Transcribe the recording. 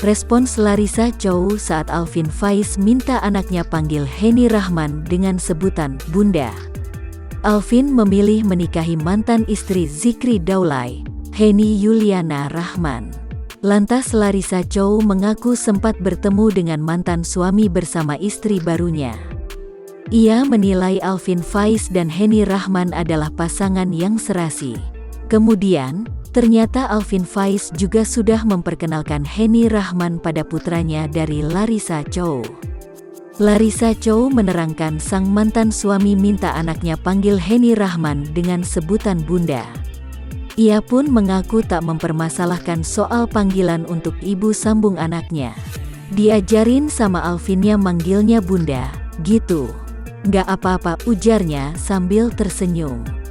Respons Larissa Chow saat Alvin Faiz minta anaknya panggil Henny Rahman dengan sebutan Bunda. Alvin memilih menikahi mantan istri Zikri Daulay, Henny Yuliana Rahman. Lantas Larissa Chow mengaku sempat bertemu dengan mantan suami bersama istri barunya. Ia menilai Alvin Faiz dan Henny Rahman adalah pasangan yang serasi. Kemudian, ternyata Alvin Faiz juga sudah memperkenalkan Henny Rahman pada putranya dari Larissa Chow. Larissa Chow menerangkan sang mantan suami minta anaknya panggil Henny Rahman dengan sebutan Bunda. Ia pun mengaku tak mempermasalahkan soal panggilan untuk ibu sambung anaknya. Diajarin sama Alvinnya manggilnya Bunda, gitu. Nggak apa-apa, ujarnya sambil tersenyum.